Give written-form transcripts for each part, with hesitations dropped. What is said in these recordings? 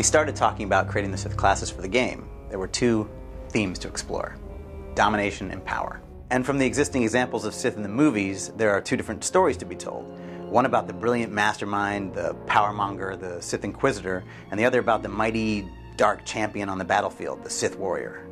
we started talking about creating the Sith classes for the game, there were two themes to explore: domination and power. And from the existing examples of Sith in the movies, there are two different stories to be told. One about the brilliant mastermind, the powermonger, the Sith Inquisitor, and the other about the mighty, dark champion on the battlefield, the Sith warrior.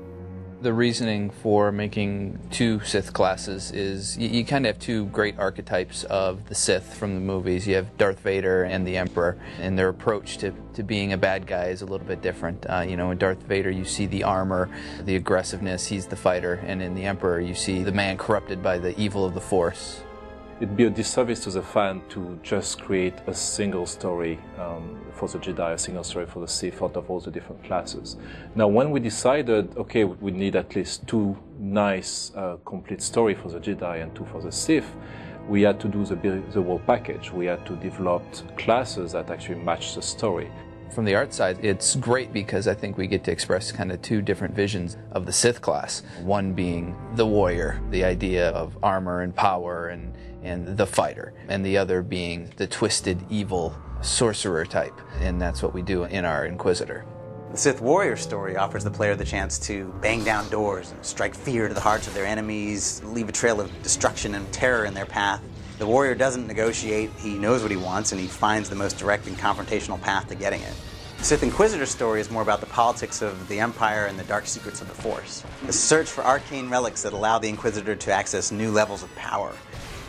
The reasoning for making two Sith classes is you kind of have two great archetypes of the Sith from the movies. You have Darth Vader and the Emperor, and their approach to being a bad guy is a little bit different. In Darth Vader you see the armor, the aggressiveness, he's the fighter, and in the Emperor you see the man corrupted by the evil of the Force. It'd be a disservice to the fan to just create a single story for the Jedi, a single story for the Sith out of all the different classes. Now, when we decided, okay, we need at least two nice, complete story for the Jedi and two for the Sith, we had to do the whole package. We had to develop classes that actually match the story. From the art side, it's great because I think we get to express kind of two different visions of the Sith class. One being the warrior, the idea of armor and power and the fighter, and the other being the twisted, evil sorcerer type, and that's what we do in our Inquisitor. The Sith warrior story offers the player the chance to bang down doors and strike fear to the hearts of their enemies, leave a trail of destruction and terror in their path. The warrior doesn't negotiate, he knows what he wants, and he finds the most direct and confrontational path to getting it. The Sith Inquisitor story is more about the politics of the Empire and the dark secrets of the Force. The search for arcane relics that allow the Inquisitor to access new levels of power,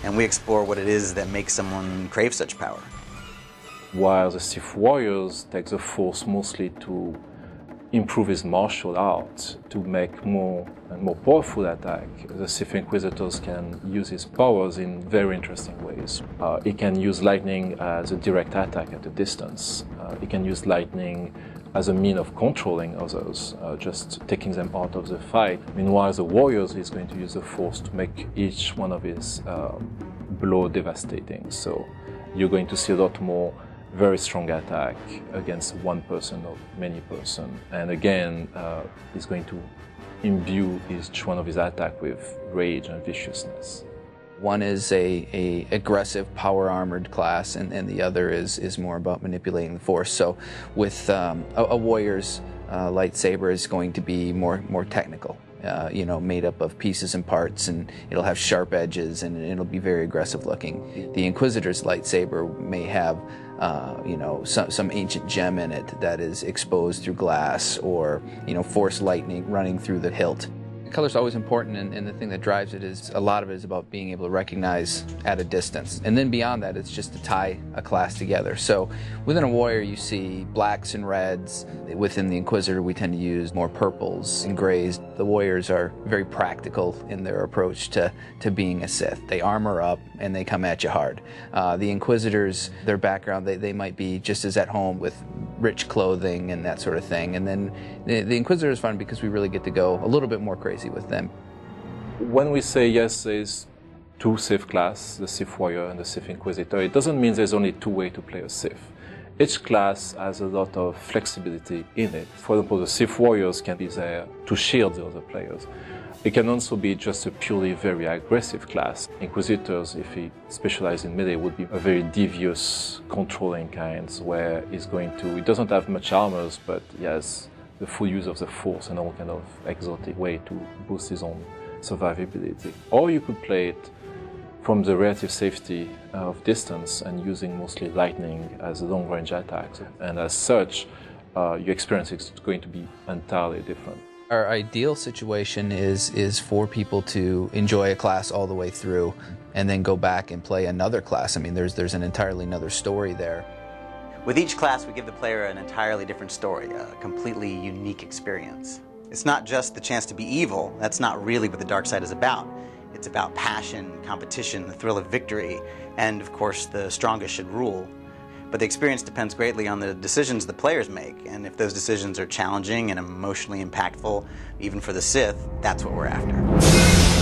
and we explore what it is that makes someone crave such power. While the Sith warriors take the Force mostly to improve his martial art, to make more and more powerful attack, the Sith Inquisitors can use his powers in very interesting ways. He can use lightning as a direct attack at a distance. He can use lightning as a mean of controlling others, just taking them out of the fight. Meanwhile, the warriors is going to use the Force to make each one of his blow devastating. So you're going to see a lot more very strong attack against one person or many person. And again, he's going to imbue each one of his attack with rage and viciousness. One is a aggressive, power-armored class, and the other is more about manipulating the Force. So with a warrior's lightsaber is going to be more technical. Made up of pieces and parts, and it'll have sharp edges, and it'll be very aggressive looking. The Inquisitor's lightsaber may have some ancient gem in it that is exposed through glass, or Force lightning running through the hilt. Color's always important, and the thing that drives it is a lot of it is about being able to recognize at a distance. And then beyond that, it's just to tie a class together. So within a warrior, you see blacks and reds. Within the Inquisitor, we tend to use more purples and grays. The warriors are very practical in their approach to being a Sith. They armor up and they come at you hard. The Inquisitors, their background, they might be just as at home with rich clothing and that sort of thing. And then the Inquisitor is fun because we really get to go a little bit more crazy with them. When we say yes, there's two Sith class, the Sith warrior and the Sith Inquisitor, it doesn't mean there's only two ways to play a Sith. Each class has a lot of flexibility in it. For example, the Sith warriors can be there to shield the other players. It can also be just a purely very aggressive class. Inquisitors, if he specializes in melee, would be a very devious, controlling kind, where he doesn't have much armors, but he has the full use of the Force and all kind of exotic way to boost his own survivability. Or you could play it from the relative safety of distance and using mostly lightning as a long-range attack. And as such, your experience is going to be entirely different. Our ideal situation is for people to enjoy a class all the way through and then go back and play another class. I mean, there's an entirely another story there. With each class, we give the player an entirely different story, a completely unique experience. It's not just the chance to be evil. That's not really what the dark side is about. It's about passion, competition, the thrill of victory, and of course the strongest should rule. But the experience depends greatly on the decisions the players make, and if those decisions are challenging and emotionally impactful, even for the Sith, that's what we're after.